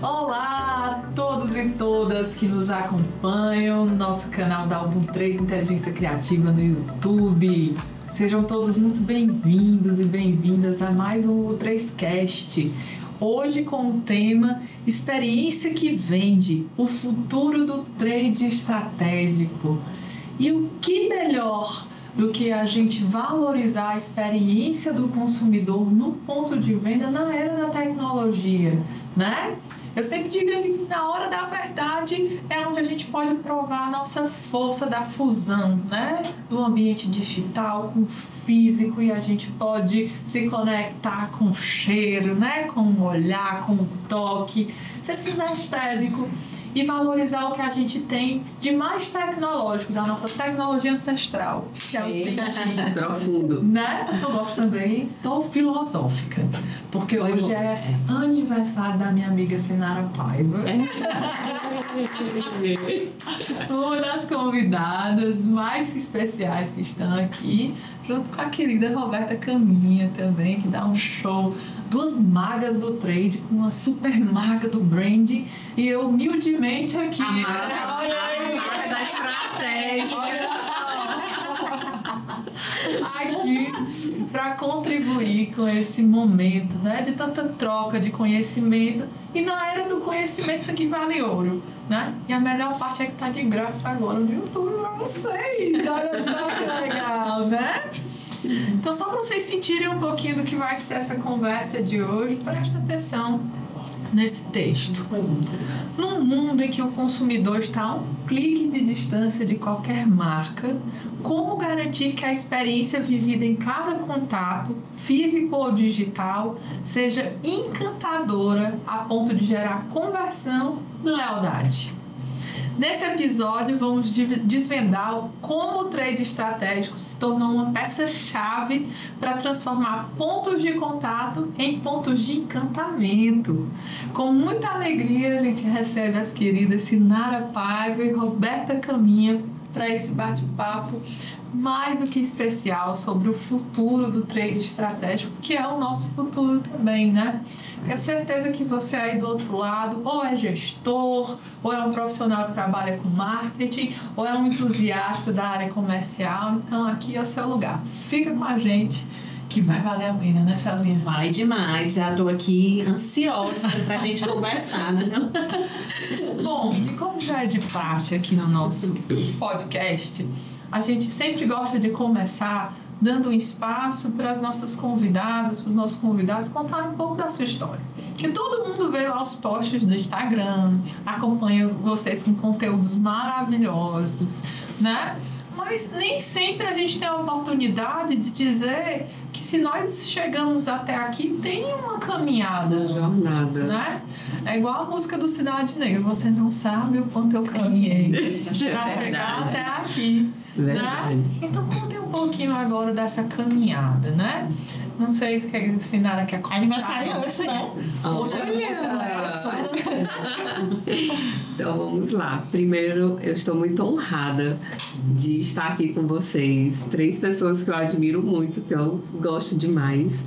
Olá a todos e todas que nos acompanham no nosso canal da Album 3 Inteligência Criativa no YouTube. Sejam todos muito bem-vindos e bem-vindas a mais um U3Cast. Hoje com o tema Experiência que Vende, o futuro do trade estratégico. E o que melhor do que a gente valorizar a experiência do consumidor no ponto de venda na era da tecnologia, né? Eu sempre digo que na hora da verdade é onde a gente pode provar a nossa força da fusão, né? Do ambiente digital com o físico, e a gente pode se conectar com o cheiro, né? Com o olhar, com o toque, ser sinestésico e valorizar o que a gente tem de mais tecnológico, da nossa tecnologia ancestral, que é o sentido. Profundo. Né? Eu gosto também, tô filosófica, porque hoje é aniversário da minha amiga Sinara Paiva. Uma das convidadas mais especiais que estão aqui, junto com a querida Roberta Caminha também, que dá um show. Duas magas do trade com uma super maga do branding, e eu humildemente aqui. A maga da estratégia. Aqui para contribuir com esse momento, né, de tanta troca de conhecimento. E na era do conhecimento isso aqui vale ouro, né? E a melhor parte é que tá de graça agora no YouTube para vocês. Olha só que legal, né? Então, só para vocês sentirem um pouquinho do que vai ser essa conversa de hoje, presta atenção nesse texto. Num mundo em que o consumidor está a um clique de distância de qualquer marca, como garantir que a experiência vivida em cada contato, físico ou digital, seja encantadora a ponto de gerar conversão e lealdade? Nesse episódio, vamos desvendar como o trade estratégico se tornou uma peça-chave para transformar pontos de contato em pontos de encantamento. Com muita alegria, a gente recebe as queridas Sinara Paiva e Roberta Caminha para esse bate-papo mais do que especial sobre o futuro do trade estratégico, que é o nosso futuro também, né? Tenho certeza que você aí do outro lado ou é gestor, ou é um profissional que trabalha com marketing, ou é um entusiasta da área comercial. Então aqui é o seu lugar. Fica com a gente que vai valer a pena, né, Cezinha? Vai demais, já tô aqui ansiosa pra gente conversar, né? Bom, e como já é de praxe aqui no nosso podcast, a gente sempre gosta de começar dando um espaço para as nossas convidadas, para os nossos convidados contarem um pouco da sua história. Que todo mundo vê lá os posts do Instagram, acompanha vocês com conteúdos maravilhosos, né? Mas nem sempre a gente tem a oportunidade de dizer que se nós chegamos até aqui, tem uma caminhada. Uma jornada. Né? É igual a música do Cidade Negra. Você não sabe o quanto eu caminhei para chegar até aqui. Né? Então, conte um pouquinho agora dessa caminhada, né? Não sei se a Sinara quer contar. Aniversário hoje, né? Hoje Então vamos lá. Primeiro, eu estou muito honrada de estar aqui com vocês. 3 pessoas que eu admiro muito, que eu gosto demais.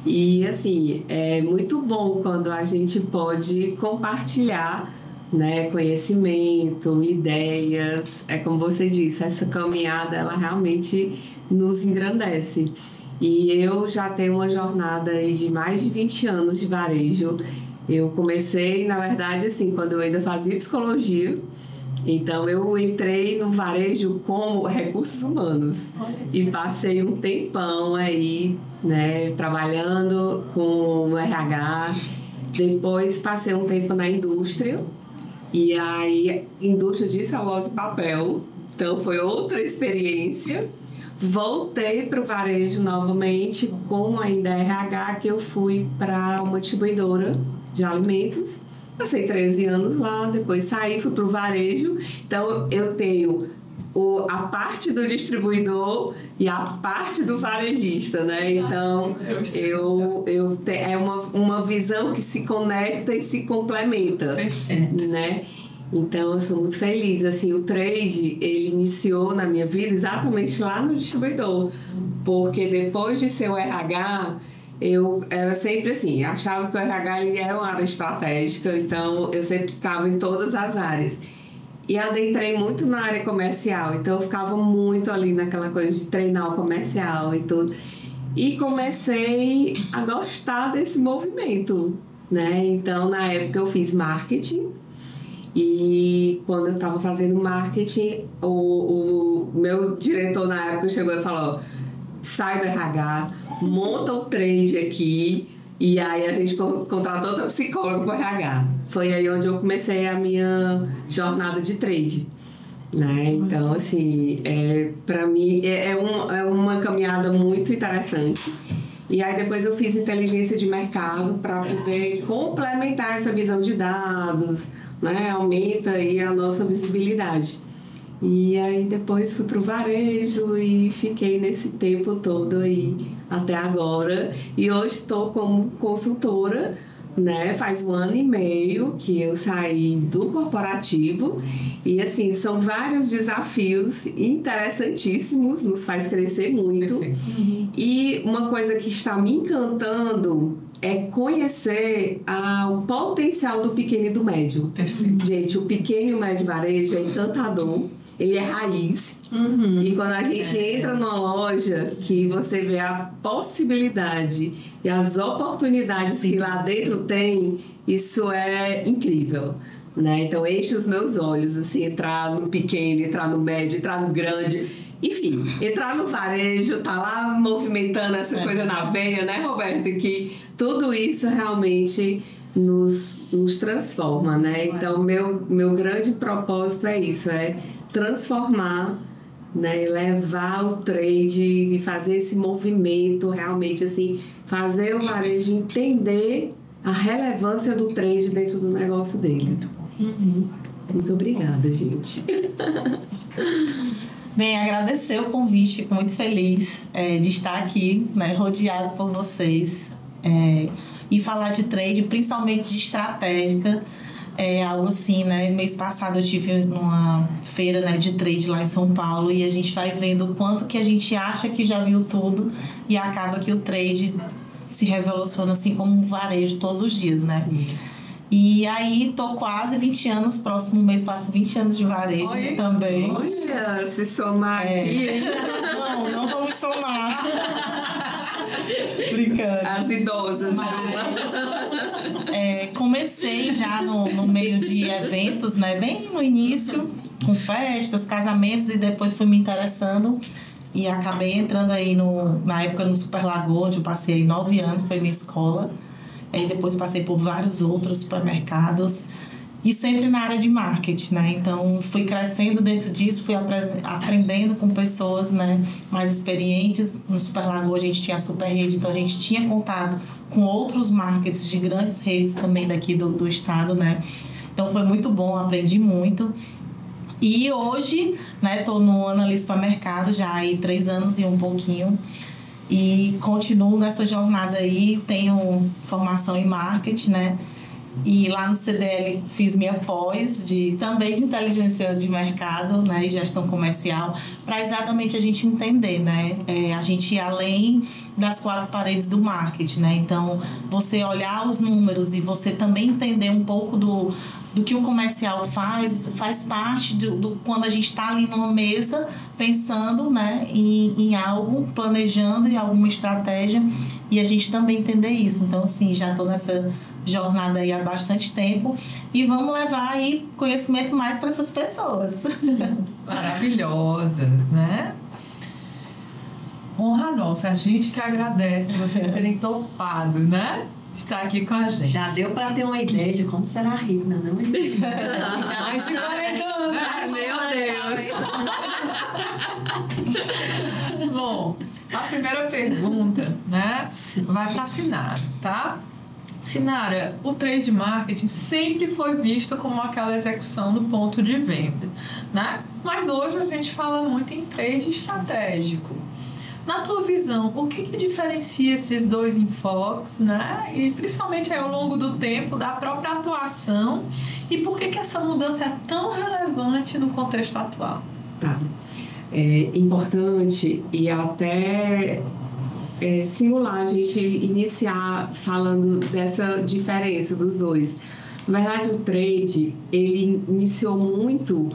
E assim, é muito bom quando a gente pode compartilhar, né, conhecimento, ideias. É como você disse, essa caminhada ela realmente nos engrandece. E eu já tenho uma jornada aí de mais de 20 anos de varejo. Eu comecei, na verdade, assim, quando eu ainda fazia psicologia. Então, eu entrei no varejo como recursos humanos e passei um tempão aí, né, trabalhando com RH. Depois, passei um tempo na indústria. E aí, indústria de celulose e papel. Então, foi outra experiência. Voltei para o varejo novamente com ainda RH, que eu fui para uma distribuidora de alimentos. Passei 13 anos lá, depois saí, fui para o varejo. Então, eu tenho a parte do distribuidor e a parte do varejista, né? Então, é uma visão que se conecta e se complementa. Perfeito. Né? Então, eu sou muito feliz. Assim, o trade, ele iniciou na minha vida exatamente lá no distribuidor. Porque depois de ser o RH, eu era sempre assim, achava que o RH ele é uma área estratégica, então eu sempre estava em todas as áreas. E adentrei muito na área comercial, então eu ficava muito ali naquela coisa de treinar o comercial e tudo. E comecei a gostar desse movimento, né? Então, na época eu fiz marketing. E quando eu estava fazendo marketing, o meu diretor na época chegou e falou: sai do RH, monta o trade aqui. E aí a gente contratou outra psicóloga para o RH. Foi aí onde eu comecei a minha jornada de trade, né? Então, assim, para mim é uma caminhada muito interessante. E aí depois eu fiz inteligência de mercado para poder complementar essa visão de dados, né? Aumenta aí a nossa visibilidade. E aí depois fui para o varejo e fiquei nesse tempo todo aí até agora. E hoje estou como consultora, né? Faz 1 ano e meio que eu saí do corporativo. E assim, são vários desafios interessantíssimos, nos faz crescer muito. E uma coisa que está me encantando é conhecer o potencial do pequeno e do médio. Perfeito. Gente, o pequeno e o médio varejo é encantador, ele é raiz. E quando a gente entra numa loja que você vê a possibilidade e as oportunidades que lá dentro tem, isso é incrível, né? Então enche os meus olhos, assim, entrar no pequeno, entrar no médio, entrar no grande, enfim, entrar no varejo, tá lá movimentando essa coisa na veia, né, Roberto? Que tudo isso realmente nos transforma, né? Então meu grande propósito é isso, é transformar, né, levar o trade e fazer esse movimento realmente, assim, fazer o varejo entender a relevância do trade dentro do negócio dele. Muito obrigada, gente. Bem, agradecer o convite, fico muito feliz de estar aqui, né, rodeado por vocês, e falar de trade, principalmente de estratégica. Algo assim, né? Mês passado eu tive numa feira, né, de trade lá em São Paulo e a gente vai vendo o quanto que a gente acha que já viu tudo e acaba que o trade se revoluciona assim como um varejo todos os dias, né? Sim. E aí tô quase 20 anos, próximo mês faço 20 anos de varejo. Oi. Também. Olha, se somar aqui... Não vamos somar. Brincando. As idosas. Comecei já no meio de eventos, né? Bem no início, com festas, casamentos, e depois fui me interessando e acabei entrando aí na época no Super Lagoa, onde eu passei aí 9 anos, foi minha escola. Aí depois passei por vários outros supermercados e sempre na área de marketing, né? Então fui crescendo dentro disso, fui aprendendo com pessoas, né, mais experientes. No Super Lagoa a gente tinha a Super Rede, então a gente tinha contato com outros markets de grandes redes também daqui do estado, né? Então foi muito bom, aprendi muito. E hoje, né, tô no analista supermercado já há 3 anos e um pouquinho. E continuo nessa jornada aí, tenho formação em marketing, né? E lá no CDL fiz minha pós também de inteligência de mercado, né, e gestão comercial, para exatamente a gente entender, né? A gente ir além das 4 paredes do marketing, né? Então, você olhar os números e você também entender um pouco do que o comercial faz parte do quando a gente está ali numa mesa pensando, né, em algo, planejando em alguma estratégia, e a gente também entender isso. Então, assim, já estou nessa jornada aí há bastante tempo e vamos levar aí conhecimento mais para essas pessoas. Maravilhosas, né? Honra nossa, a gente que agradece vocês terem topado, né? Estar aqui com a gente. Já deu para ter uma ideia de como será a Rita, não? Mais de 40 anos. Meu Deus. Bom, a primeira pergunta, né, vai para a Sinara, tá? Sinara, o trade marketing sempre foi visto como aquela execução do ponto de venda, né? Mas hoje a gente fala muito em trade estratégico. Na tua visão, o que diferencia esses dois enfoques, né? E principalmente ao longo do tempo, da própria atuação, e por que essa mudança é tão relevante no contexto atual? Tá. É importante e até simular, a gente iniciar falando dessa diferença dos dois. Na verdade, o trade, ele iniciou muito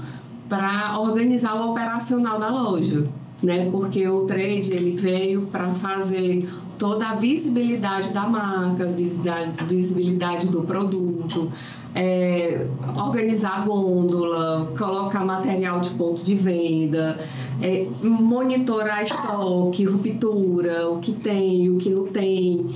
para organizar o operacional da loja, né? Porque o trade, ele veio para fazer toda a visibilidade da marca, a visibilidade do produto, organizar a gôndola, colocar material de ponto de venda, monitorar estoque, ruptura, o que tem, o que não tem.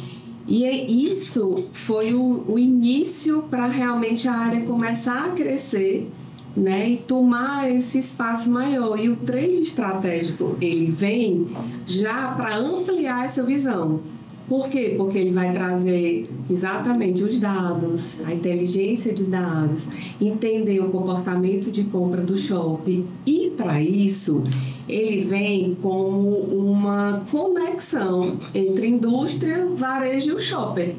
E isso foi o início para realmente a área começar a crescer, né, e tomar esse espaço maior. E o trade estratégico, ele vem já para ampliar essa visão. Por quê? Porque ele vai trazer exatamente os dados, a inteligência de dados, entender o comportamento de compra do shopping. E para isso, ele vem como uma conexão entre indústria, varejo e o shopper.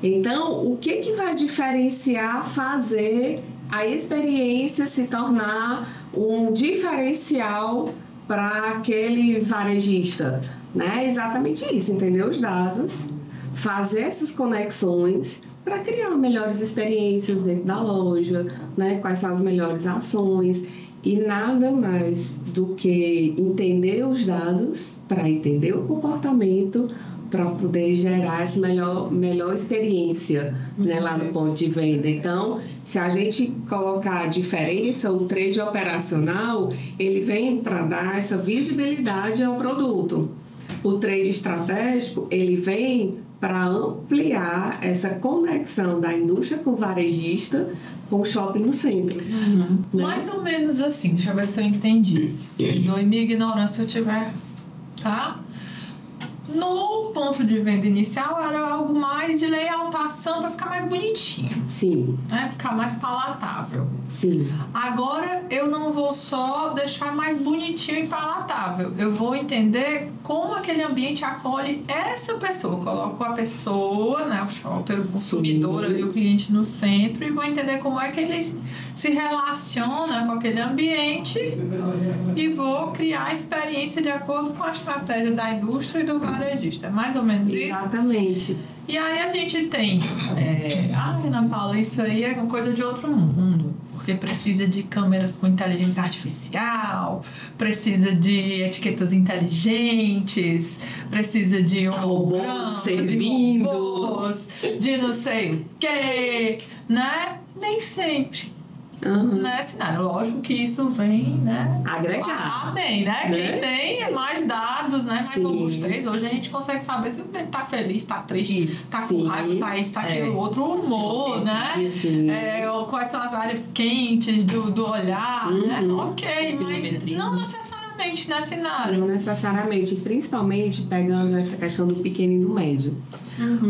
Então, o que vai diferenciar, fazer a experiência se tornar um diferencial para aquele varejista, né? Exatamente isso, entender os dados, fazer essas conexões para criar melhores experiências dentro da loja, né? Quais são as melhores ações e nada mais do que entender os dados para entender o comportamento, para poder gerar essa melhor experiência, né, lá no ponto de venda. Então, se a gente colocar a diferença, o trade operacional, ele vem para dar essa visibilidade ao produto. O trade estratégico, ele vem para ampliar essa conexão da indústria com o varejista, com o shopping no centro. Né? Mais ou menos assim, deixa eu ver se eu entendi. Doe minha ignorância se eu tiver, tá? No ponto de venda inicial era algo mais de layoutação para ficar mais bonitinho. Sim. Né? Ficar mais palatável. Sim. Agora eu não vou só deixar mais bonitinho e palatável. Eu vou entender como aquele ambiente acolhe essa pessoa. Eu coloco a pessoa, né, o shopper, o consumidor, ali, o cliente no centro e vou entender como é que ele se relaciona com aquele ambiente e vou criar a experiência de acordo com a estratégia da indústria e do varejista. É mais ou menos isso? Exatamente. E aí a gente tem... Ana Paula, isso aí é uma coisa de outro mundo. Porque precisa de câmeras com inteligência artificial, precisa de etiquetas inteligentes, precisa de robôs servindo, de não sei o quê, né? Nem sempre. Né, cenário. Lógico que isso vem, né? Agregar. Bem, né? Quem tem mais dados, né? Mais robustez. Hoje a gente consegue saber se o cliente tá feliz, tá triste, tá com raiva, tá isso, tá aquilo, outro humor, né? Quais são as áreas quentes do olhar, né? Ok, mas não necessariamente, né, cenário? Não necessariamente, principalmente pegando essa questão do pequeno e do médio.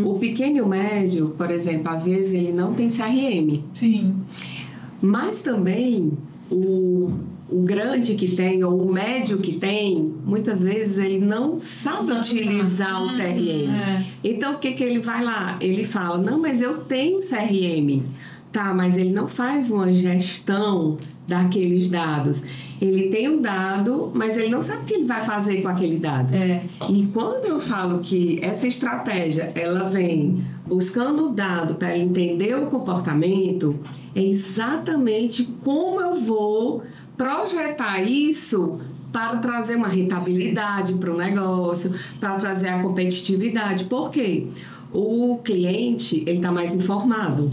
O pequeno e o médio, por exemplo, às vezes ele não tem CRM. Sim. Mas também o grande que tem ou o médio que tem, muitas vezes ele não sabe utilizar o CRM. Então, o que ele vai lá? Ele fala, não, mas eu tenho CRM. Tá, mas ele não faz uma gestão daqueles dados. Ele tem o dado, mas ele não sabe o que ele vai fazer com aquele dado. E quando eu falo que essa estratégia, ela vem buscando o dado para entender o comportamento, é exatamente como eu vou projetar isso para trazer uma rentabilidade para o negócio, para trazer a competitividade. Por quê? O cliente, ele está mais informado.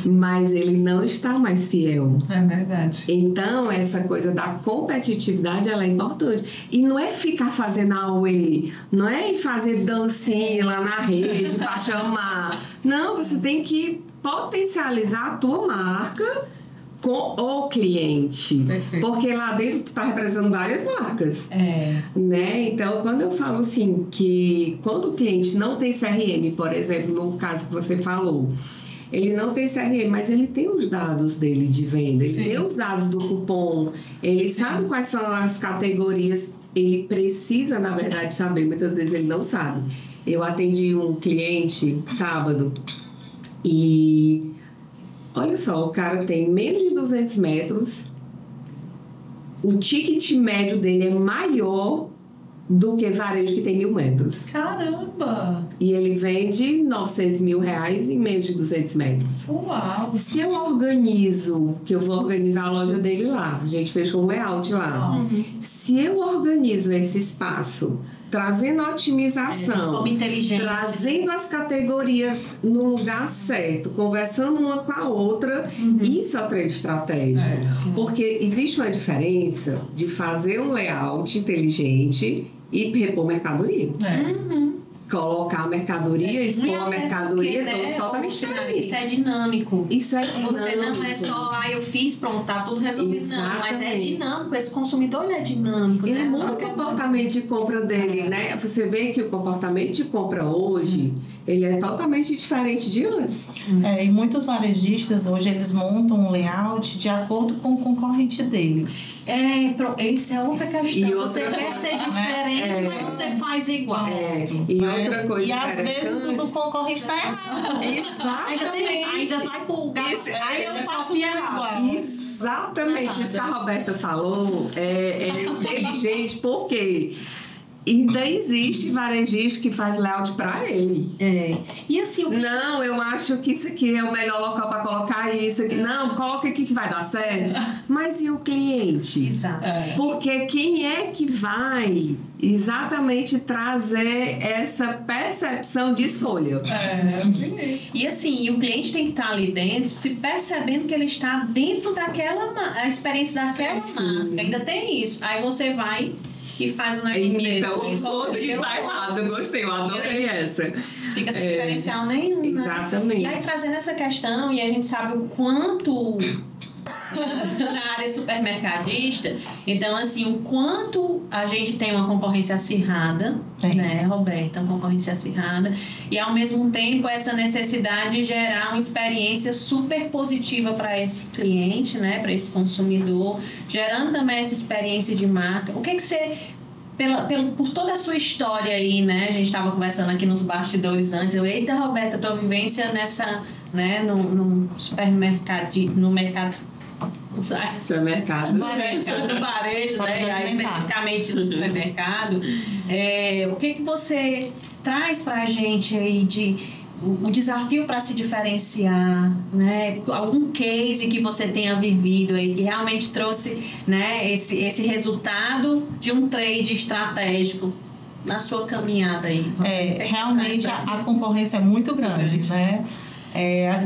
Mas ele não está mais fiel. É verdade. Então, essa coisa da competitividade, ela é importante. E não é ficar fazendo auê, não é fazer dancinha lá na rede para chamar. Não, você tem que potencializar a tua marca com o cliente. Perfeito. Porque lá dentro tu está representando várias marcas. Né? Então, quando eu falo assim, que quando o cliente não tem CRM, por exemplo, no caso que você falou, ele não tem CRM, mas ele tem os dados dele de venda, ele tem os dados do cupom, ele sabe quais são as categorias, ele precisa, na verdade, saber, muitas vezes ele não sabe. Eu atendi um cliente sábado e, olha só, o cara tem menos de 200 metros, o ticket médio dele é maior do que varejo que tem 1.000 metros. Caramba! E ele vende 900 mil reais em menos de 200 metros. Uau! Se eu organizo, que eu vou organizar a loja dele lá, a gente fechou um layout lá. Se eu organizo esse espaço, trazendo a otimização, forma inteligente, trazendo as categorias no lugar certo, conversando uma com a outra, isso é o trade estratégico. Porque existe uma diferença de fazer um layout inteligente e repor mercadoria. Colocar a mercadoria, expor a mercadoria, totalmente diferente. Isso é dinâmico. Isso é dinâmico. Você não é só, eu fiz, pronto, tá tudo resolvido. Não, mas é dinâmico. Esse consumidor, ele é dinâmico. Ele né? muda o comportamento de compra dele, né? Você vê que o comportamento de compra hoje, ele é totalmente diferente de antes. E muitos varejistas hoje, eles montam um layout de acordo com o concorrente dele. Isso é outra questão. E você outra quer ser diferente, mas você faz igual. E outra coisa e às vezes o do concorrente está errado. Ainda vai pulgar. Aí eu faço igual. Exatamente isso que a Roberta falou é inteligente, porque ainda existe varejista que faz layout para ele. E assim, Não, eu acho que isso aqui é o melhor local para colocar isso aqui. Não, coloca aqui que vai dar certo. Mas e o cliente? Exato. Porque quem é que vai exatamente trazer essa percepção de escolha? E assim, o cliente tem que estar ali dentro, se percebendo que ele está dentro daquela a experiência daquela marca. Ainda tem isso. Aí você vai e faz um negócio Então, desse. e vai lá, eu gostei, eu adorei essa. Fica sem diferencial nenhum, né? Exatamente. E aí, trazendo essa questão, e a gente sabe o quanto na área supermercadista, então assim, o quanto a gente tem uma concorrência acirrada, né, Roberta, uma concorrência acirrada, e ao mesmo tempo essa necessidade de gerar uma experiência super positiva para esse cliente, né, para esse consumidor, gerando também essa experiência de marca. O que que você por toda a sua história aí, né? A gente estava conversando aqui nos bastidores antes. Eita, Roberta, tua vivência nessa, né? No supermercado, no mercado. Supermercado. No varejo, né? Especificamente no supermercado. O que você traz pra gente aí de o desafio para se diferenciar, né? Algum case que você tenha vivido aí que realmente trouxe, né, esse resultado de um trade estratégico na sua caminhada aí? Realmente a concorrência é muito grande, né?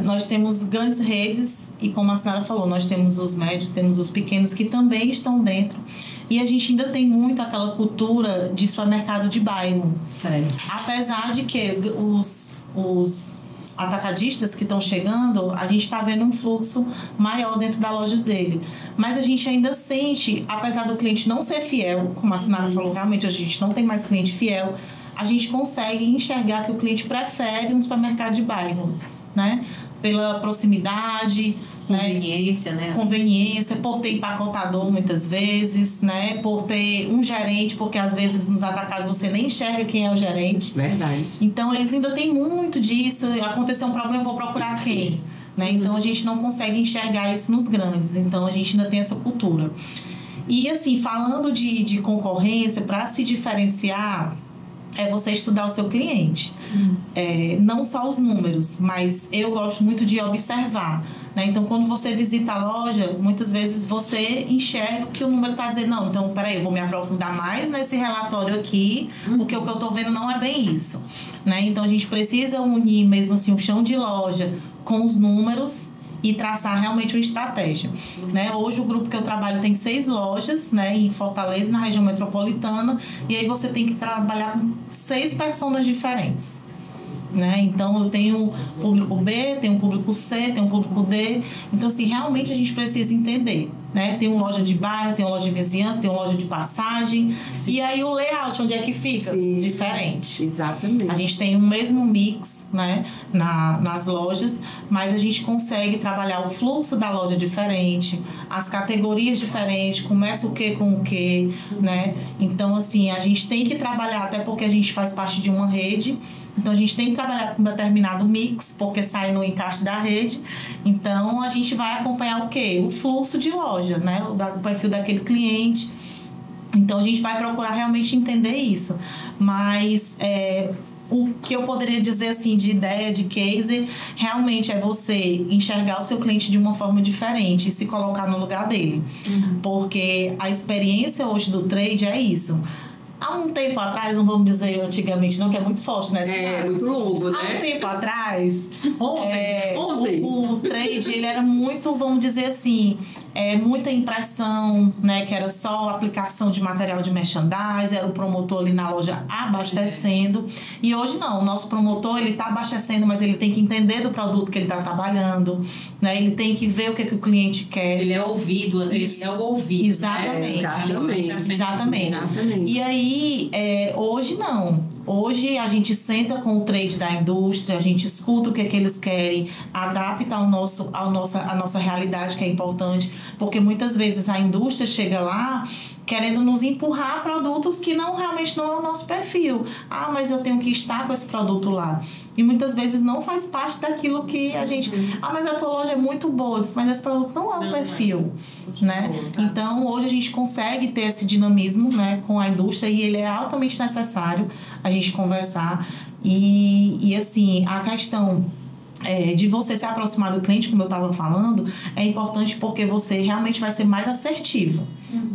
Nós temos grandes redes e, como a senhora falou, nós temos os médios, temos os pequenos que também estão dentro. E a gente ainda tem muito aquela cultura de supermercado de bairro. Sério. Apesar de que os atacadistas que estão chegando, a gente está vendo um fluxo maior dentro da loja dele. Mas a gente ainda sente, apesar do cliente não ser fiel, como a senhora falou, realmente a gente não tem mais cliente fiel, a gente consegue enxergar que o cliente prefere um supermercado de bairro, né? Pela proximidade, conveniência, né? Conveniência, por ter empacotador muitas vezes, né? Por ter um gerente, porque às vezes nos atacados você nem enxerga quem é o gerente. Verdade. Então eles ainda têm muito disso. Aconteceu um problema, eu vou procurar quem? Né? Então a gente não consegue enxergar isso nos grandes. Então a gente ainda tem essa cultura. E assim, falando de concorrência, para se diferenciar, é você estudar o seu cliente. Não só os números, mas eu gosto muito de observar, né? Então, quando você visita a loja, muitas vezes você enxerga que o número está dizendo, não, então, peraí, eu vou me aprofundar mais nesse relatório aqui, porque o que eu estou vendo não é bem isso, né? Então, a gente precisa unir mesmo assim o chão de loja com os números e traçar realmente uma estratégia, né? Hoje o grupo que eu trabalho tem 6 lojas, né, em Fortaleza, na região metropolitana, e aí você tem que trabalhar com 6 personas diferentes, né? Então eu tenho público B, tenho público C, tenho público D. Então assim, realmente a gente precisa entender, né? Tem uma loja de bairro, tem uma loja de vizinhança, tem uma loja de passagem. E aí o layout, onde é que fica? Sim. Diferente. Exatamente. A gente tem o mesmo mix, né, nas lojas, mas a gente consegue trabalhar o fluxo da loja diferente, as categorias diferentes, começa o que com o que, né? Então assim, a gente tem que trabalhar, até porque a gente faz parte de uma rede. Então, a gente tem que trabalhar com um determinado mix, porque sai no encaixe da rede. Então, a gente vai acompanhar o quê? O fluxo de loja, né? O perfil daquele cliente. Então, a gente vai procurar realmente entender isso. Mas o que eu poderia dizer assim de ideia, de case, realmente é você enxergar o seu cliente de uma forma diferente e se colocar no lugar dele. Porque a experiência hoje do trade é isso. Há um tempo atrás, não vamos dizer antigamente não, que é muito forte, né? É muito longo, né? Há um tempo atrás, Ontem. o trade, ele era muito, vamos dizer assim, muita impressão, né? Que era só aplicação de material de merchandise, era o promotor ali na loja abastecendo. E hoje não, o nosso promotor, ele está abastecendo, mas ele tem que entender do produto que ele está trabalhando, né? Ele tem que ver o que o cliente quer. Ele é ouvido, ele é o ouvido. Exatamente. Né? Exatamente. E aí, hoje não. Hoje a gente senta com o trade da indústria, a gente escuta o que eles querem, adapta a nossa realidade, que é importante, porque muitas vezes a indústria chega lá querendo nos empurrar produtos que realmente não é o nosso perfil. Ah, mas eu tenho que estar com esse produto lá. E muitas vezes não faz parte daquilo que a gente... Ah, mas a tua loja é muito boa, mas esse produto não é o perfil, né? Então, hoje a gente consegue ter esse dinamismo, né, com a indústria e ele é altamente necessário a gente conversar. E assim, a questão... de você se aproximar do cliente, como eu estava falando, é importante porque você realmente vai ser mais assertivo,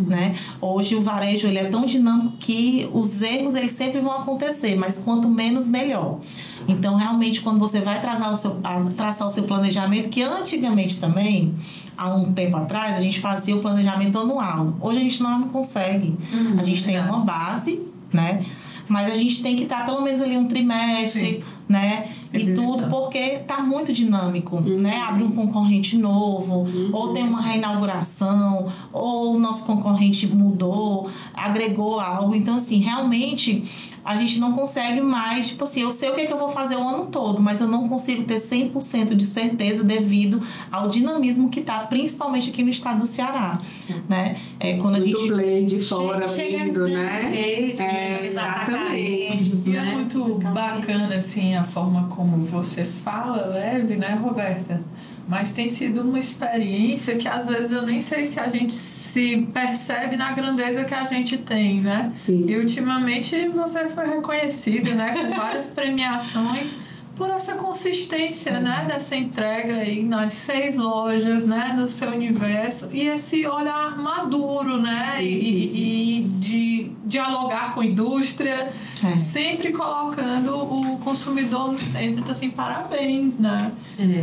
né? Hoje o varejo ele é tão dinâmico que os erros eles sempre vão acontecer, mas quanto menos, melhor. Então, realmente, quando você vai traçar o seu planejamento, que antigamente também, há um tempo atrás, a gente fazia o planejamento anual. Hoje a gente não consegue. A gente tem uma base, né? Mas a gente tem que estar pelo menos ali um trimestre, né? E tudo, porque tá muito dinâmico, né? Abre um concorrente novo, ou tem uma reinauguração, ou o nosso concorrente mudou, agregou algo. Então, assim, realmente a gente não consegue mais, tipo assim, eu sei o que eu vou fazer o ano todo, mas eu não consigo ter 100% de certeza devido ao dinamismo que tá, principalmente aqui no estado do Ceará, né? Quando a gente... player de fora vindo, né? Exatamente. E é muito bacana, assim, a forma como você fala, leve, né, Roberta? Mas tem sido uma experiência que às vezes eu nem sei se a gente se percebe na grandeza que a gente tem, né? Sim. E ultimamente você foi reconhecida, né, com várias premiações por essa consistência, né, dessa entrega aí nas 6 lojas, né, no seu universo, e esse olhar maduro, né, e de dialogar com a indústria, sempre colocando o consumidor no centro. Então, assim, parabéns, né?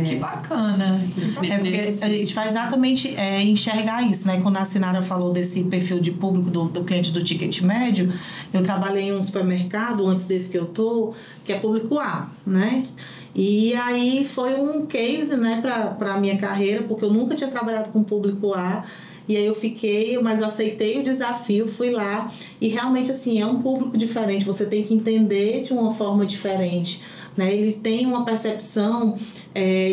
Que bacana. Porque a gente vai exatamente enxergar isso, né? Quando a Sinara falou desse perfil de público do cliente do ticket médio, eu trabalhei em um supermercado, antes desse que eu tô, que é público A, né? E aí foi um case, né, para a minha carreira, porque eu nunca tinha trabalhado com público A. E aí eu fiquei, mas eu aceitei o desafio, fui lá. E realmente, assim, é um público diferente. Você tem que entender de uma forma diferente, né? Ele tem uma percepção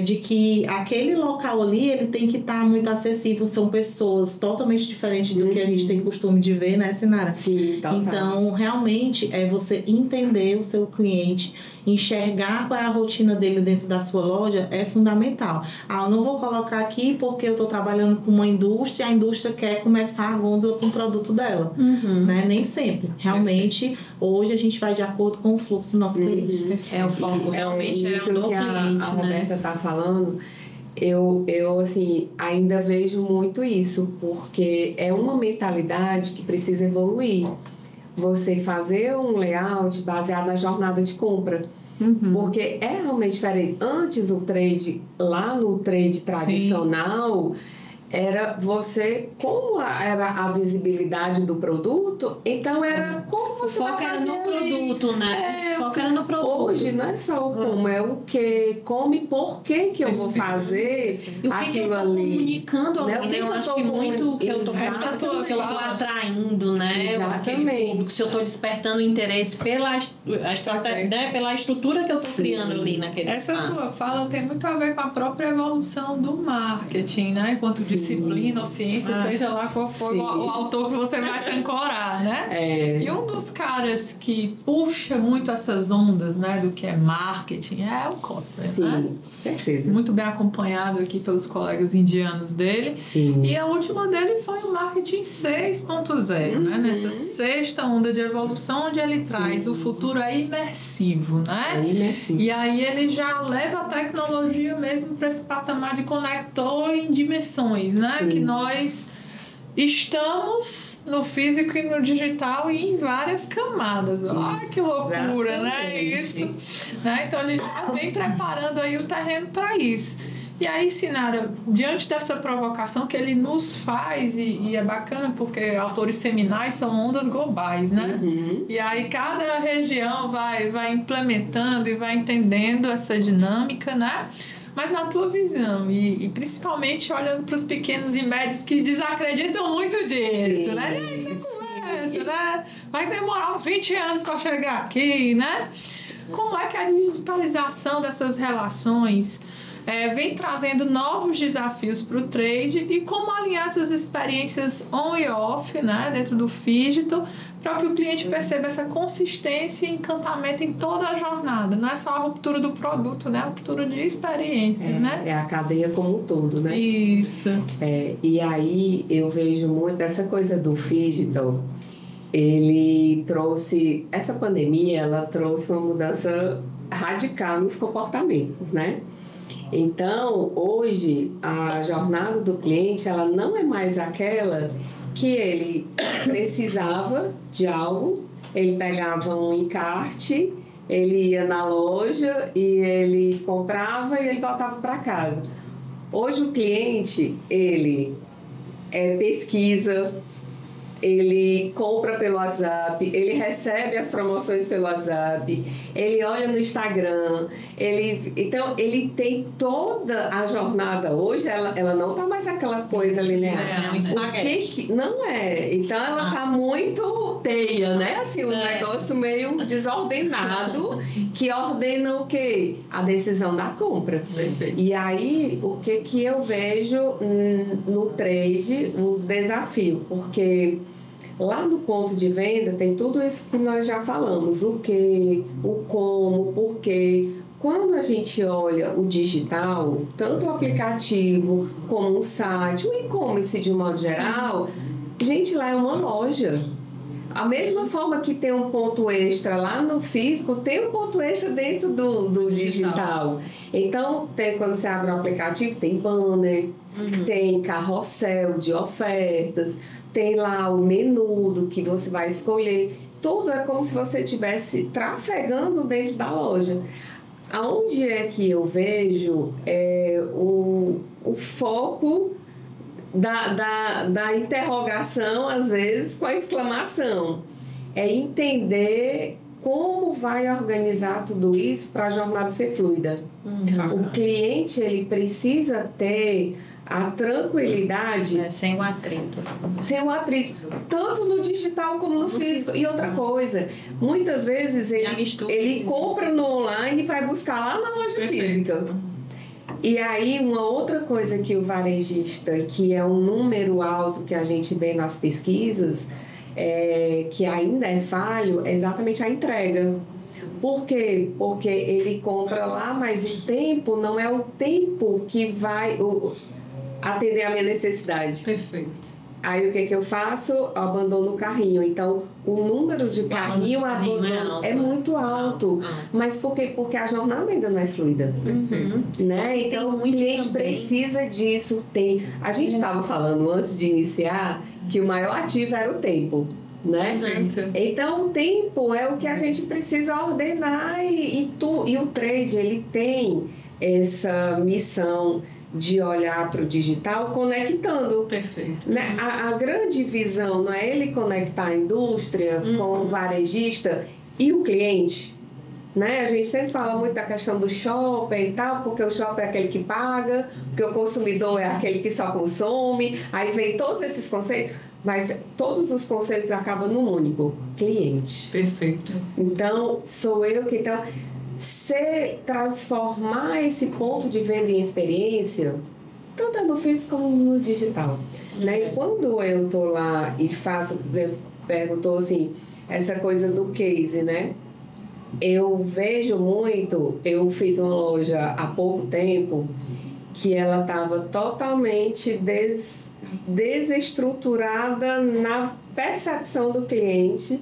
de que aquele local ali, ele tem que estar muito acessível. São pessoas totalmente diferentes do que a gente tem costume de ver, né, Sinara? Sim, então, realmente, você entender o seu cliente, enxergar qual é a rotina dele dentro da sua loja é fundamental. Eu não vou colocar aqui porque eu estou trabalhando com uma indústria, a indústria quer começar a gôndola com o produto dela, né? Nem sempre. Realmente, hoje a gente vai de acordo com o fluxo do nosso cliente. O foco realmente isso no que cliente, a Roberta está falando. Eu assim, ainda vejo muito isso, porque é uma mentalidade que precisa evoluir. Você fazer um layout baseado na jornada de compra. Porque é realmente diferente. Antes o trade, lá no trade tradicional, era você, como era a visibilidade do produto, então era como você vai fazer. Foca era no produto, né? Foca era no produto. Hoje não é só o como, é o que, como e por que eu vou fazer e o que aquilo eu tô ali. comunicando ali, né? Eu acho que muito que eu tô Exatamente. se eu tô atraindo, né? Exatamente. Se eu tô despertando interesse pela estrutura que eu tô criando ali naquele espaço. Essa tua fala tem muito a ver com a própria evolução do marketing, né? Enquanto disciplina ou ciência, seja lá qual for o autor que você vai se ancorar, né? E um dos caras que puxa muito essa essas ondas, né, do que é marketing é o Kotler, Sim, né? certeza. Muito bem acompanhado aqui pelos colegas indianos dele. Sim. E a última dele foi o marketing 6.0, né? Nessa sexta onda de evolução, onde ele traz o futuro imersivo, né? É imersivo. E aí ele já leva a tecnologia mesmo para esse patamar de conector em dimensões, né? Sim. Que nós estamos no físico e no digital e em várias camadas. Olha que loucura, né? Isso. Né? Então ele já vem preparando aí o terreno para isso. E aí, Sinara, diante dessa provocação que ele nos faz, e é bacana porque autores seminais são ondas globais, né? E aí cada região vai implementando e vai entendendo essa dinâmica, né? Mas na tua visão, e principalmente olhando para os pequenos e médios que desacreditam muito disso, né? E aí você conversa, né? Vai demorar uns 20 anos para chegar aqui, né? Como é que a digitalização dessas relações vem trazendo novos desafios para o trade e como alinhar essas experiências on e off, né, dentro do Fígito, para que o cliente perceba essa consistência e encantamento em toda a jornada. Não é só a ruptura do produto, né? A ruptura de experiência, né? É a cadeia como um todo, né? Isso. E aí eu vejo muito essa coisa do Fígito. Ele trouxe... Essa pandemia, ela trouxe uma mudança radical nos comportamentos, né? Então, hoje, a jornada do cliente, ela não é mais aquela que ele precisava de algo, ele pegava um encarte, ele ia na loja e ele comprava e ele voltava para casa. Hoje, o cliente, ele pesquisa, ele compra pelo WhatsApp, ele recebe as promoções pelo WhatsApp, ele olha no Instagram, então ele tem toda a jornada hoje, ela não tá mais aquela coisa linear. Não é. Então ela tá muito teia, né? Assim, um negócio meio desordenado que ordena o quê? A decisão da compra. E aí, o que eu vejo no trade, um desafio, porque lá no ponto de venda tem tudo isso que nós já falamos, o que, o como, o porquê. Quando a gente olha o digital, tanto o aplicativo como o site, o e-commerce de um modo geral, gente, lá é uma loja. A mesma forma que tem um ponto extra lá no físico, tem um ponto extra dentro do digital. Então, quando você abre o aplicativo, tem banner, tem carrossel de ofertas, tem lá o menu do que você vai escolher. Tudo é como se você estivesse trafegando dentro da loja. Aonde é que eu vejo o foco da interrogação, às vezes, com a exclamação? É entender como vai organizar tudo isso para a jornada ser fluida. O cliente, ele precisa ter a tranquilidade... sem o atrito. Sem o atrito. Tanto no digital como no físico. E outra coisa, muitas vezes ele compra no online e vai buscar lá na loja física. E aí, uma outra coisa que o varejista, que é um número alto que a gente vê nas pesquisas, que ainda é falho, é exatamente a entrega. Por quê? Porque ele compra lá, mas o tempo não é o tempo que vai atender a minha necessidade. Perfeito. Aí o que eu faço? Eu abandono o carrinho. Então, o número de carrinho abandono é muito alto. Mas por quê? Porque a jornada ainda não é fluida. Né? Então, o cliente precisa disso. A gente estava falando antes de iniciar que o maior ativo era o tempo. Né? Então, o tempo é o que a gente precisa ordenar e o trade, ele tem essa missão de olhar para o digital conectando. Perfeito. Né? A grande visão não é ele conectar a indústria com o varejista e o cliente. Né? A gente sempre fala muito da questão do shopper e tal, porque o shopper é aquele que paga, porque o consumidor é aquele que só consome, aí vem todos esses conceitos, mas todos os conceitos acabam num único: cliente. Perfeito. Então, sou eu que... transformar esse ponto de venda em experiência, tanto no físico como no digital. Né? E quando eu tô lá e perguntou assim, essa coisa do case, né? eu vejo muito, eu fiz uma loja há pouco tempo que ela estava totalmente desestruturada na percepção do cliente,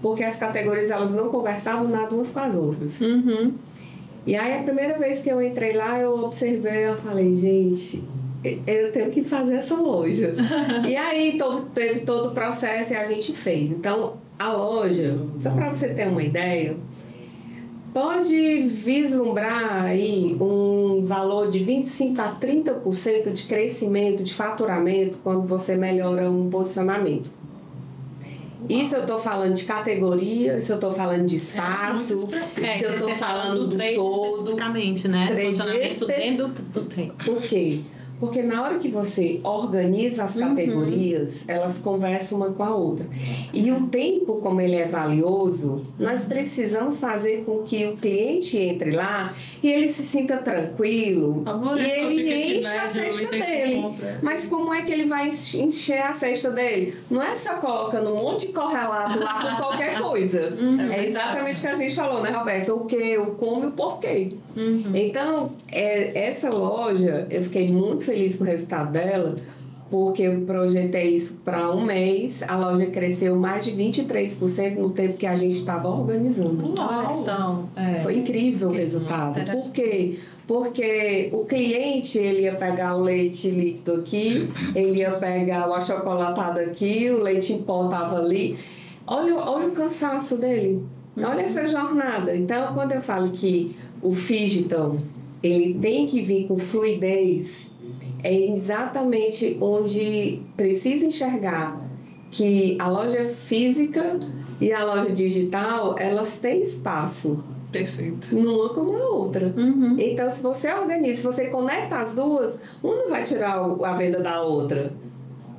porque as categorias elas não conversavam nada umas com as outras. Uhum. E aí a primeira vez que eu entrei lá, eu observei, eu falei, gente, eu tenho que fazer essa loja. E aí teve todo o processo e a gente fez. Então, a loja, só para você ter uma ideia, pode vislumbrar aí um valor de 25% a 30% de crescimento, de faturamento, quando você melhora um posicionamento. Isso eu estou falando de categoria, isso eu estou falando de espaço, isso eu estou falando do todo. Especificamente, né? Posicionamento dentro do trade. Por quê? Porque na hora que você organiza as categorias, elas conversam uma com a outra. E o tempo, como ele é valioso, nós precisamos fazer com que o cliente entre lá e ele se sinta tranquilo e ele enche a cesta dele. Mas como é que ele vai encher a cesta dele? Não é só colocando um monte de correlato lá com qualquer coisa. É exatamente o que a gente falou, né, Roberta? O que, o como e o porquê. Então, essa loja, eu fiquei muito feliz com o resultado dela, porque eu projetei isso para um mês, a loja cresceu mais de 23% no tempo que a gente estava organizando. Foi incrível o resultado. Por quê? Porque o cliente, ele ia pegar o leite líquido aqui, ele ia pegar o achocolatado aqui, o leite em pó estava ali. Olha o cansaço dele. Olha essa jornada. Então, quando eu falo que o Phygital, ele tem que vir com fluidez, é exatamente onde precisa enxergar que a loja física e a loja digital, elas têm espaço. Perfeito. Numa como a outra. Então, se você organiza, se você conecta as duas, uma não vai tirar a venda da outra.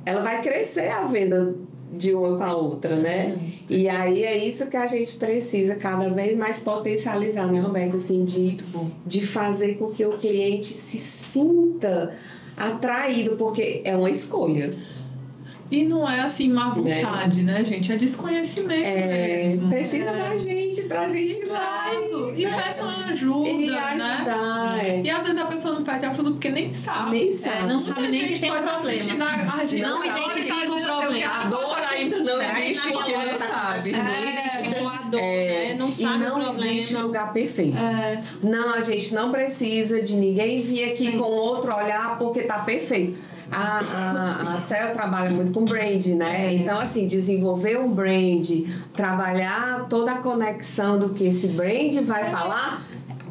Ela vai crescer a venda de uma com a outra, né? E aí é isso que a gente precisa cada vez mais potencializar, né, Roberto? Assim, de fazer com que o cliente se sinta atraído, porque é uma escolha. E não é assim má vontade, né, gente? É desconhecimento mesmo. Precisa da gente, pra gente ir lá. E peçam ajuda, e ajudar, né? E às vezes a pessoa não pede ajuda porque nem sabe. Nem sabe. Não sabe nem que tem um problema. Não identifica o problema. A dor ainda não existe porque não sabe. Não identificou a dor, né? Não sabe o problema. Não existe lugar perfeito. Não, a gente não precisa de ninguém vir aqui com outro olhar porque tá perfeito. A CEL trabalha muito com brand, né? Então, assim, desenvolver um brand, trabalhar toda a conexão do que esse brand vai falar,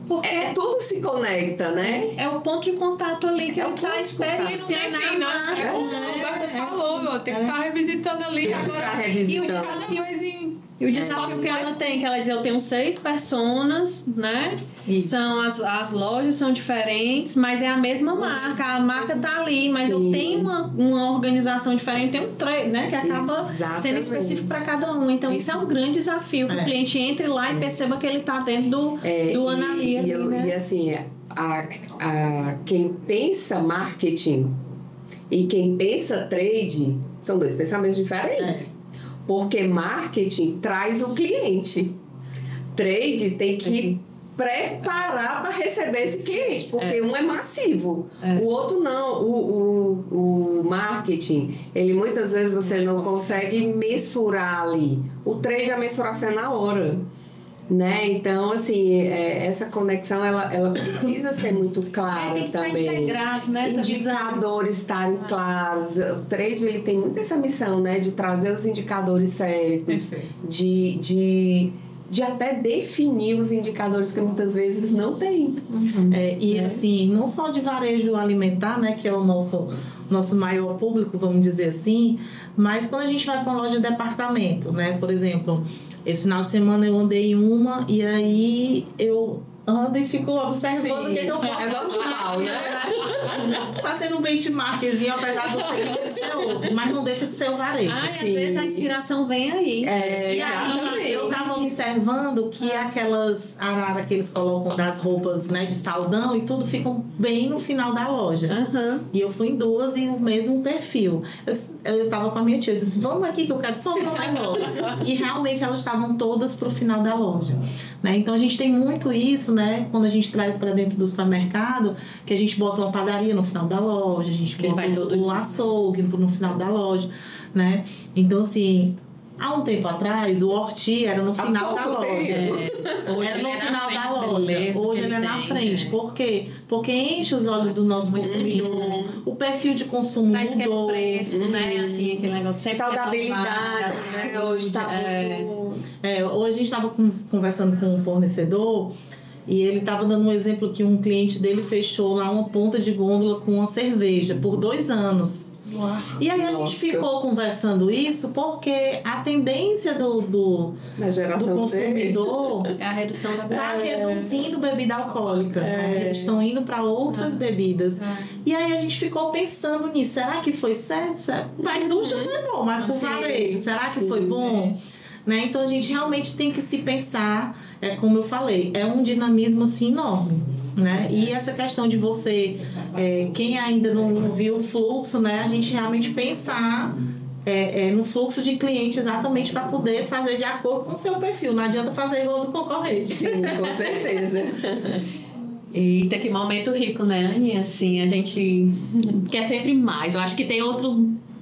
porque tudo se conecta, né? É o ponto de contato ali que ele está experienciando. É como a Roberta falou, tem que estar revisitando ali agora. E o desafio E o desafio que ela tem, que ela diz, eu tenho 6 personas, né? São as lojas são diferentes, mas é a mesma marca. A marca tá ali, mas eu tenho uma organização diferente, tem um trade, né? Que acaba sendo específico para cada um. Então, isso é um grande desafio, que o cliente entre lá e perceba que ele tá dentro do analia. E assim, quem pensa marketing e quem pensa trade são dois pensamentos diferentes. Porque marketing traz o cliente. Trade tem que preparar para receber esse cliente, porque um é massivo, o outro não. O marketing, ele muitas vezes você não consegue mensurar ali. O trade a mensuração é na hora. Né? Então, assim, essa conexão ela precisa ser muito clara tem que também. Estar integrado, né? Indicadores estarem claros. O trade ele tem muito essa missão, né? De trazer os indicadores certos, de até definir os indicadores que muitas vezes não tem. Assim, não só de varejo alimentar, né? Que é o nosso maior público, vamos dizer assim, mas quando a gente vai para uma loja de departamento, né? Por exemplo, esse final de semana eu andei em uma e aí eu ando e fico observando o que eu posso É normal, né? Fazendo um benchmarkzinho, apesar de você querer ser outro, mas não deixa de ser o varejo. Às vezes a inspiração vem aí. E aí eu tava observando que aquelas araras que eles colocam das roupas, né, de saldão e tudo ficam bem no final da loja. E eu fui em duas e o mesmo perfil. Eu tava com a minha tia, eu disse, vamos aqui que eu quero só uma loja. E realmente elas estavam todas pro final da loja. Né? Então a gente tem muito isso, né? Quando a gente traz para dentro do supermercado, que a gente bota uma padaria no final da loja, a gente bota o açougue no final da loja, né? Então, assim, há um tempo atrás, o Horti era no final da loja. Hoje era ele no é final na da frente, loja. beleza, Hoje ele é na frente. Por quê? Porque enche os olhos do nosso consumidor. O perfil de consumo Traz mudou. que é fresco, né? Assim, aquele negócio sempre Saudabilidade, né? Hoje tá muito... Hoje a gente estava conversando com um fornecedor e ele estava dando um exemplo que um cliente dele fechou lá uma ponta de gôndola com uma cerveja por 2 anos. E aí a gente ficou conversando isso porque a tendência do consumidor é a redução da bebida. está reduzindo bebida alcoólica. Né? Eles estão indo para outras bebidas. E aí a gente ficou pensando nisso. Será que foi certo? Para a indústria foi bom, mas para o varejo, será que foi bom? Né? Então a gente realmente tem que se pensar, como eu falei, é um dinamismo assim enorme. Né? E essa questão de você, quem ainda não viu o fluxo, né? A gente realmente pensar no fluxo de cliente exatamente para poder fazer de acordo com o seu perfil. Não adianta fazer igual do concorrente. Sim, com certeza. Eita, que momento rico, né, Aninha? Assim, a gente quer sempre mais. Eu acho que tem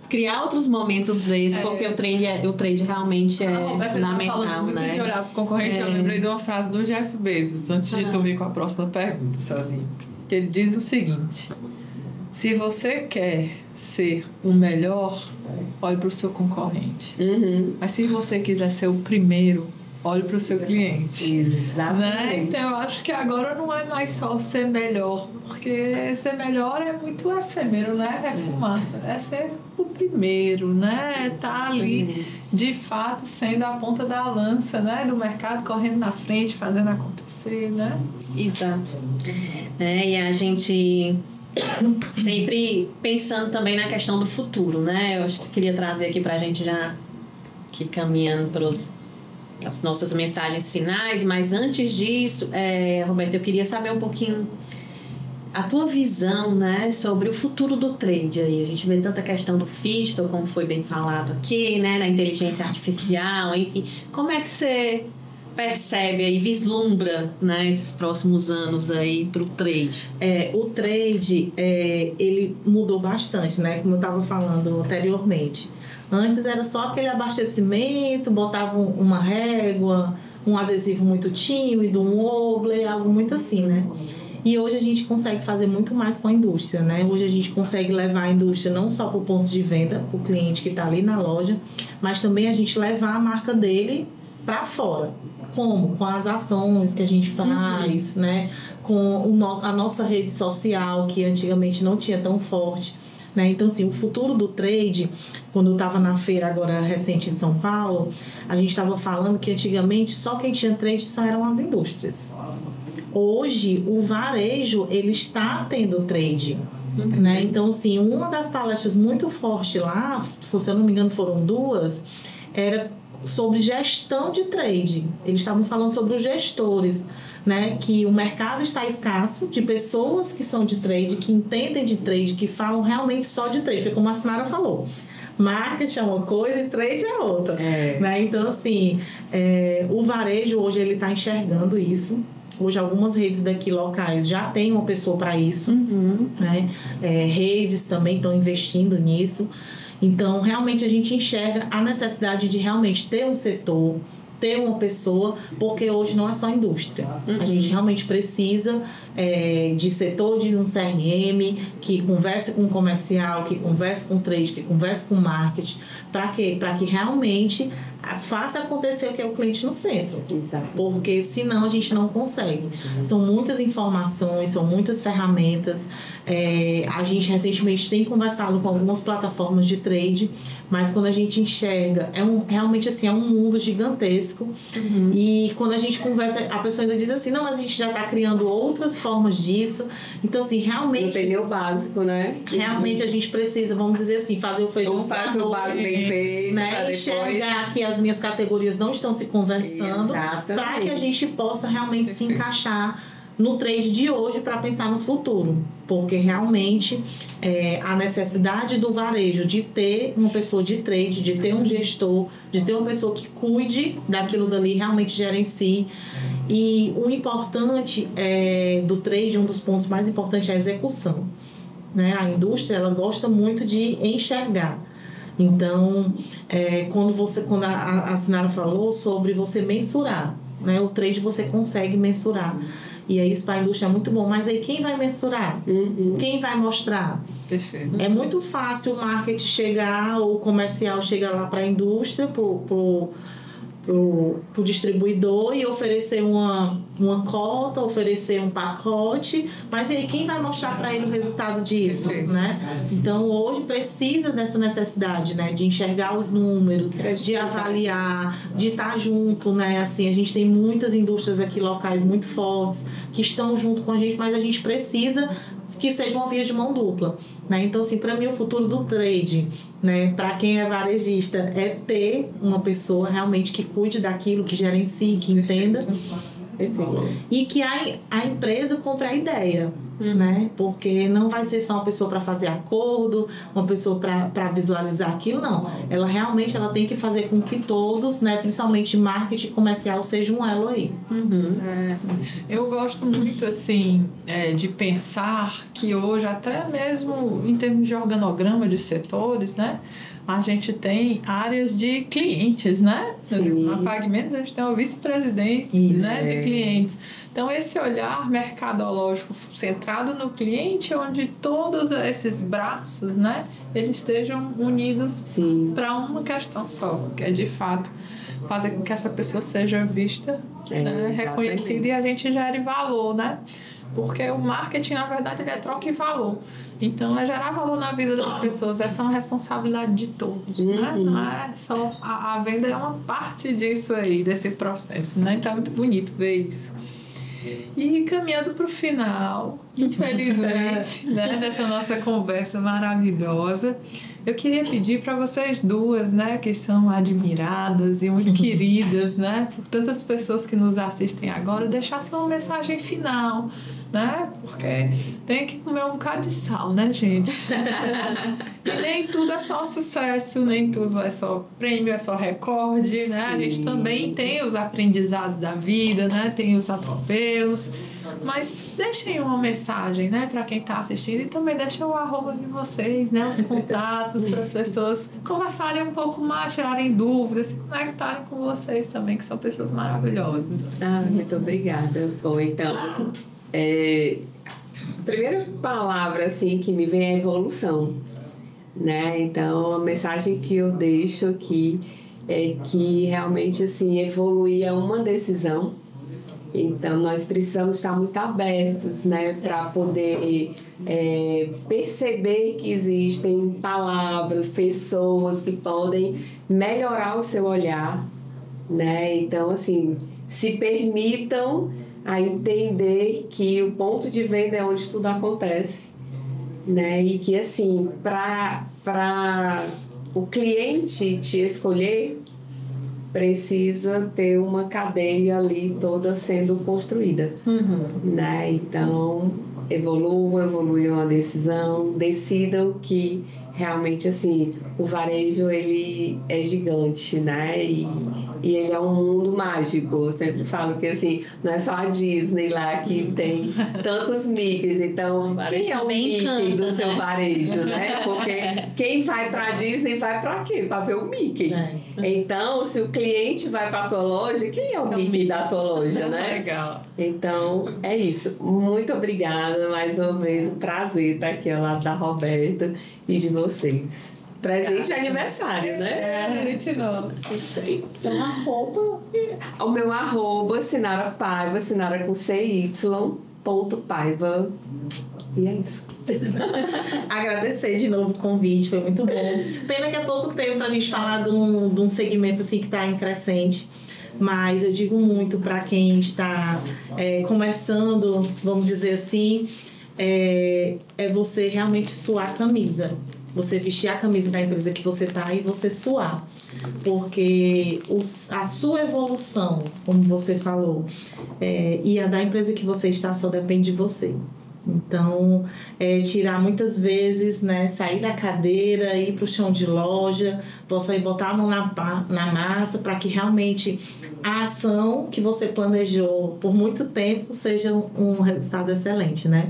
criar outros momentos desses, porque o trade realmente é fundamental, falando muito né? de olhar pro concorrente, eu lembrei de uma frase do Jeff Bezos, antes de tu vir com a próxima pergunta, sozinho. Que ele diz o seguinte: se você quer ser o melhor, olhe pro seu concorrente. Mas se você quiser ser o primeiro, olhe para o seu cliente. Exatamente. Né? Então, eu acho que agora não é mais só ser melhor, porque ser melhor é muito efêmero, né? É fumaça. É ser o primeiro, né? Tá ali, de fato, sendo a ponta da lança, né? Do mercado, correndo na frente, fazendo acontecer, né? Exato. E a gente sempre pensando também na questão do futuro, né? Eu acho que eu queria trazer aqui pra gente já que caminhando para as nossas mensagens finais, mas antes disso, Roberto, eu queria saber um pouquinho a tua visão, né, sobre o futuro do trade aí. A gente vê tanta questão do digital, como foi bem falado aqui, né, da inteligência artificial, enfim. Como é que você percebe e vislumbra, né, esses próximos anos aí para o trade? O trade, ele mudou bastante, né, como eu estava falando anteriormente. Antes era só aquele abastecimento, botavam uma régua, um adesivo muito tímido, um oble, algo muito assim, né? E hoje a gente consegue fazer muito mais com a indústria, né? Hoje a gente consegue levar a indústria não só para o ponto de venda, para o cliente que está ali na loja, mas também a gente levar a marca dele para fora. Como? Com as ações que a gente faz, né? Com a nossa rede social, que antigamente não tinha tão forte. Né? Então, assim, o futuro do trade, quando eu estava na feira agora recente em São Paulo, a gente estava falando que antigamente só quem tinha trade só eram as indústrias. Hoje, o varejo, ele está tendo trade. Né? Então, assim, uma das palestras muito forte lá, se eu não me engano foram 2, era sobre gestão de trade. Eles estavam falando sobre os gestores, né? Que o mercado está escasso de pessoas que são de trade, que entendem de trade, que falam realmente só de trade, porque como a Sinara falou, marketing é uma coisa e trade é outra. Né? Então, assim, o varejo hoje ele está enxergando isso. Hoje algumas redes daqui locais já tem uma pessoa para isso. Né? Redes também estão investindo nisso. Então, realmente a gente enxerga a necessidade de realmente ter um setor, ter uma pessoa, porque hoje não é só indústria. A gente realmente precisa de setor de um CRM que converse com o comercial, que converse com o trade, que converse com o marketing. Para quê? Para que realmente faça acontecer o que é o cliente no centro. Exato. Porque senão a gente não consegue. São muitas informações, são muitas ferramentas. A gente recentemente tem conversado com algumas plataformas de trade, mas quando a gente enxerga, realmente assim, é um mundo gigantesco. E quando a gente conversa, a pessoa ainda diz assim, não, mas a gente já está criando outras formas disso. Então, assim, realmente... Não tem nem o básico, né? Realmente a gente precisa, vamos dizer assim, fazer o feijão. Ou faz o básico bem feito, né? Enxergar que as minhas categorias não estão se conversando, para que a gente possa realmente se encaixar no trade de hoje para pensar no futuro. Porque realmente a necessidade do varejo de ter uma pessoa de trade, de ter um gestor, de ter uma pessoa que cuide daquilo dali, realmente gerencie. E o importante do trade, um dos pontos mais importantes é a execução. Né? A indústria, ela gosta muito de enxergar. Então, quando a Sinara falou sobre você mensurar, né? O trade você consegue mensurar. E aí isso para a indústria é muito bom. Mas aí quem vai mensurar? Quem vai mostrar? Perfeito. É muito fácil o marketing chegar, ou o comercial chegar lá para a indústria, pro distribuidor e oferecer uma cota, oferecer um pacote, mas aí quem vai mostrar para ele o resultado disso, né? Então hoje precisa dessa necessidade, né, de enxergar os números, de avaliar, de estar junto, né? Assim, a gente tem muitas indústrias aqui locais muito fortes que estão junto com a gente, mas a gente precisa que seja uma via de mão dupla, né? Então, assim, para mim o futuro do trade, né, para quem é varejista, é ter uma pessoa realmente que cuide daquilo, que gerencie, que entenda. E que a empresa compre a ideia, né? Porque não vai ser só uma pessoa para fazer acordo, uma pessoa para visualizar aquilo, não. Ela realmente tem que fazer com que todos, né, principalmente marketing comercial, seja um elo aí. Eu gosto muito, assim, de pensar que hoje, até mesmo em termos de organograma de setores, né, a gente tem áreas de clientes, né? Na Pagamentos a gente tem o vice-presidente, né, de clientes. Então, esse olhar mercadológico centrado no cliente, onde todos esses braços, né, eles estejam unidos para uma questão só, que é, de fato, fazer com que essa pessoa seja vista, né, reconhecida, e a gente gere valor, né? Porque o marketing, na verdade, ele é troca e valor. Então, gerar valor na vida das pessoas, essa é uma responsabilidade de todos, né? Não é só... A venda é uma parte disso aí, desse processo, né? Então, é muito bonito ver isso. E caminhando para o final, infelizmente, né, dessa nossa conversa maravilhosa, eu queria pedir para vocês duas, né, que são admiradas e muito queridas, né, por tantas pessoas que nos assistem agora, deixassem uma mensagem final, né, porque tem que comer um bocado de sal, né, gente? E nem tudo é só sucesso, nem tudo é só prêmio, é só recorde, né? A gente também tem os aprendizados da vida, né? Tem os atropelos, mas deixem uma mensagem, né, para quem está assistindo, e também deixem o arroba de vocês, né, os contatos, para as pessoas conversarem um pouco mais, tirarem dúvidas, se conectarem com vocês também, que são pessoas maravilhosas. Muito obrigada. Bom, então, a primeira palavra assim que me vem é evolução, né? Então, a mensagem que eu deixo aqui é que realmente assim, evoluir é uma decisão. Então, nós precisamos estar muito abertos, né, para poder perceber que existem palavras, pessoas que podem melhorar o seu olhar, né? Então, assim, se permitam a entender que o ponto de venda é onde tudo acontece, né? E que, assim, para o cliente te escolher, precisa ter uma cadeia ali toda sendo construída, né? Então, evoluam a decisão, decidam que realmente, assim, o varejo, ele é gigante, né? E ele é um mundo mágico. Eu sempre falo que, assim, não é só a Disney lá que tem tantos Mickeys. Então, quem é o Mickey do seu varejo, né? Porque quem vai pra Disney vai pra quê? Pra ver o Mickey. Então, se o cliente vai pra tua loja, quem é o Mickey da tua loja, né? Legal. Então, é isso. Muito obrigada mais uma vez. Um prazer estar aqui ao lado da Roberta e de vocês. Presente de aniversário, né? Gente, nossa. Seu arroba. O meu arroba, Sinara Paiva, Sinara com CY, ponto Paiva. E é isso. Agradecer de novo o convite, foi muito bom. Pena que é pouco tempo pra gente falar de um segmento assim que tá em crescente. Mas eu digo muito para quem está começando, vamos dizer assim, é você realmente suar a camisa. Você vestir a camisa da empresa que você está e você suar. Porque a sua evolução, como você falou, e a da empresa que você está só depende de você. Então, tirar muitas vezes, né, sair da cadeira, ir para o chão de loja, possa ir botar a mão na massa para que realmente a ação que você planejou por muito tempo seja um resultado excelente, né?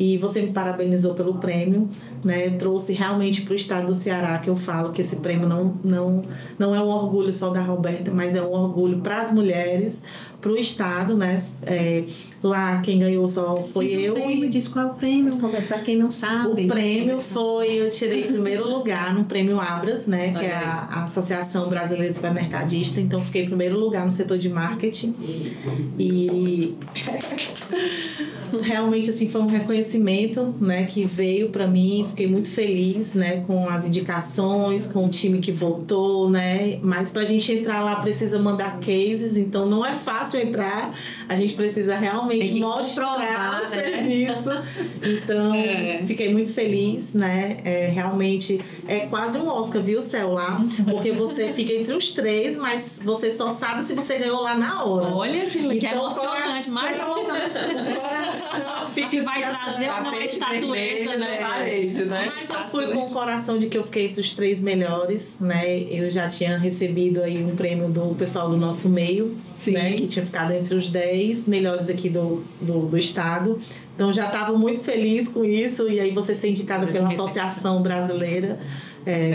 E você me parabenizou pelo prêmio, né? Trouxe realmente para o estado do Ceará, que eu falo que esse prêmio não é um orgulho só da Roberta, mas é um orgulho para as mulheres, para o estado, né? Lá quem ganhou só foi eu. Diz qual é o prêmio, Roberta, para quem não sabe. O prêmio eu tirei em primeiro lugar no prêmio Abras, né? Que é a Associação Brasileira de Supermercadista. Então, fiquei em primeiro lugar no setor de marketing. E realmente, assim, foi um reconhecimento, né? Que veio para mim. Fiquei muito feliz, né? Com as indicações, com o time que votou, né? Mas para a gente entrar lá, precisa mandar cases. Então, não é fácil entrar. A gente precisa realmente mostrar o serviço. Então, fiquei muito feliz, né? Realmente é quase um Oscar, viu, Céu, lá? Porque você fica entre os 3, mas você só sabe se você ganhou lá na hora. Olha, filha, que então, emocionante. Mais emocionante. Se vai trazer uma estatueta, né? Varejo, né? Mas eu fui com o coração de que eu fiquei entre os 3 melhores, né? Eu já tinha recebido aí um prêmio do pessoal do nosso meio, né? Que tinha ficado entre os 10 melhores aqui do estado. Então já estava muito feliz com isso, e aí você ser indicada pela Associação Brasileira.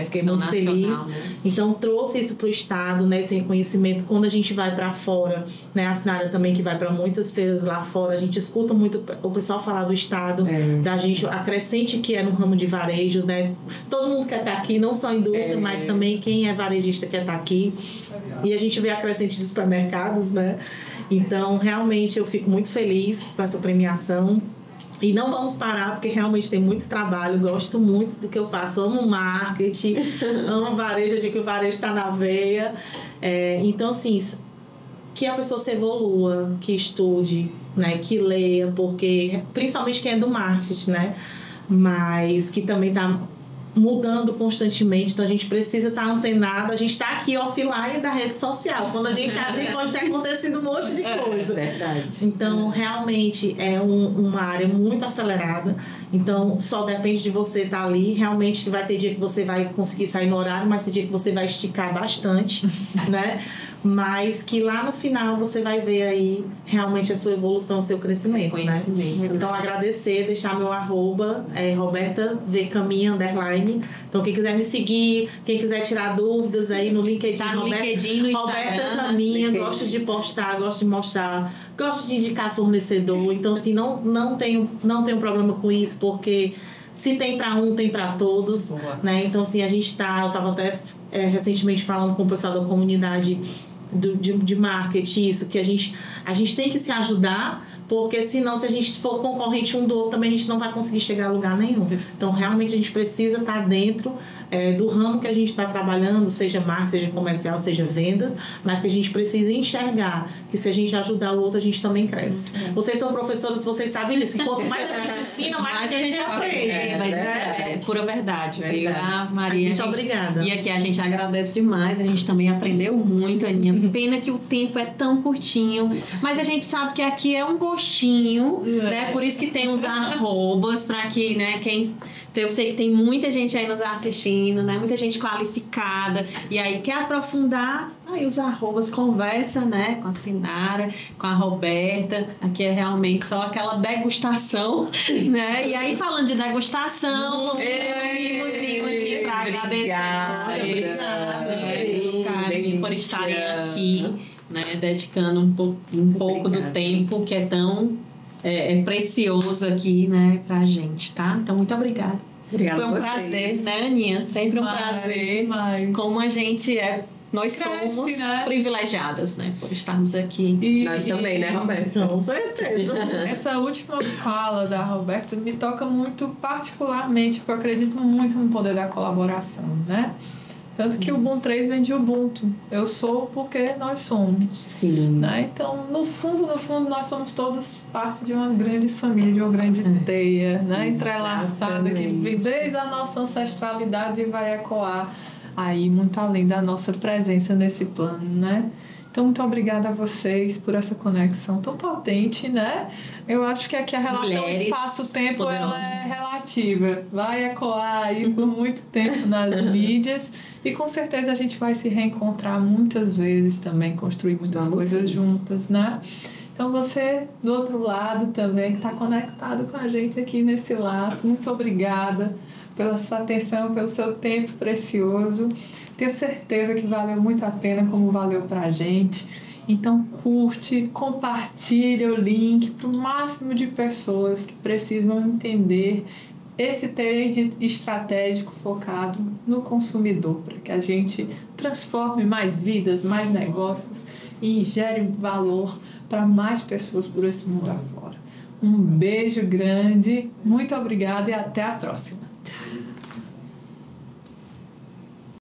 Fiquei muito feliz. Né? Então trouxe isso para o estado, né, esse reconhecimento. Quando a gente vai para fora, né, a Sinara também que vai para muitas feiras lá fora, a gente escuta muito o pessoal falar do estado, da gente, a crescente que é no ramo de varejo, né? Todo mundo quer estar aqui, não só a indústria, mas também quem é varejista quer estar aqui. E a gente vê a crescente de supermercados, né? Então, realmente, eu fico muito feliz com essa premiação. E não vamos parar, porque realmente tem muito trabalho. Gosto muito do que eu faço. Amo marketing, amo varejo. Eu digo que o varejo está na veia. Então, assim, que a pessoa se evolua, que estude, né, que leia, porque principalmente quem é do marketing, né? Mas que também está mudando constantemente, então a gente precisa estar antenado. A gente está aqui offline da rede social. Quando a gente abrir, pode ter acontecido um monte de coisa. Verdade. Então, realmente é uma área muito acelerada. Então, só depende de você estar ali. Realmente vai ter dia que você vai conseguir sair no horário, mas tem dia que você vai esticar bastante, né? Mas que lá no final você vai ver aí realmente a sua evolução, o seu crescimento, né? Então, agradecer, deixar meu arroba, Roberta V Caminha _. Então, quem quiser me seguir, quem quiser tirar dúvidas aí no LinkedIn, tá no LinkedIn, no Roberta Caminha, gosto de postar, gosto de mostrar, gosto de indicar fornecedor. Então, assim, não tenho problema com isso, porque se tem para um, tem para todos, né? Então, assim, eu estava até recentemente falando com o pessoal da comunidade de marketing, isso, que a gente tem que se ajudar, porque senão, se a gente for concorrente um do outro, também a gente não vai conseguir chegar a lugar nenhum. Então, realmente, a gente precisa estar dentro do ramo que a gente está trabalhando, seja marketing, seja comercial, seja vendas, mas que a gente precisa enxergar que se a gente ajudar o outro, a gente também cresce. Vocês são professores, vocês sabem disso, que quanto mais a gente ensina, mais a gente aprende. Mas é pura verdade, viu? A Maria, muito obrigada. E aqui a gente agradece demais, a gente também aprendeu muito, Aninha. Pena que o tempo é tão curtinho, mas a gente sabe que aqui é um gostinho, né? Por isso que tem os arrobas, para que, né, eu sei que tem muita gente aí nos assistindo, né? Muita gente qualificada, e aí quer aprofundar, aí os arrobas, conversa, né, com a Sinara, com a Roberta. Aqui é realmente só aquela degustação, né? E aí, falando de degustação, mimosinho aqui para agradecer vocês, carinho por estarem aqui, né, dedicando um pouco do tempo que é tão precioso aqui, né, pra gente, tá? Então, muito obrigada. Obrigada Foi um a vocês. prazer, né, Aninha? Sempre um prazer. Demais. Como a gente é. Nós Cresce, somos né? privilegiadas, né? Por estarmos aqui. Nós também, né, Roberto? Com certeza. Essa última fala da Roberta me toca muito particularmente, porque eu acredito muito no poder da colaboração, né? Tanto que o Ubuntu 3 vem de Ubuntu. Eu sou porque nós somos. Sim. Né? Então, no fundo, nós somos todos parte de uma grande família, de uma grande teia, né? Entrelaçada, que vem desde a nossa ancestralidade e vai ecoar aí muito além da nossa presença nesse plano, né? Então, muito obrigada a vocês por essa conexão tão potente, né? Eu acho que aqui a relação Mulheres espaço-tempo ela poderosas. é relativa. Vai ecoar aí por muito tempo nas mídias e com certeza a gente vai se reencontrar muitas vezes também, construir muitas Vamos coisas sim. juntas, né? Então, você do outro lado também, que está conectado com a gente aqui nesse laço, muito obrigada pela sua atenção, pelo seu tempo precioso. Tenho certeza que valeu muito a pena, como valeu pra gente. Então, curte, compartilha o link para o máximo de pessoas que precisam entender esse trade estratégico focado no consumidor, para que a gente transforme mais vidas, mais negócios e gere valor para mais pessoas por esse mundo afora. Um beijo grande, muito obrigada e até a próxima.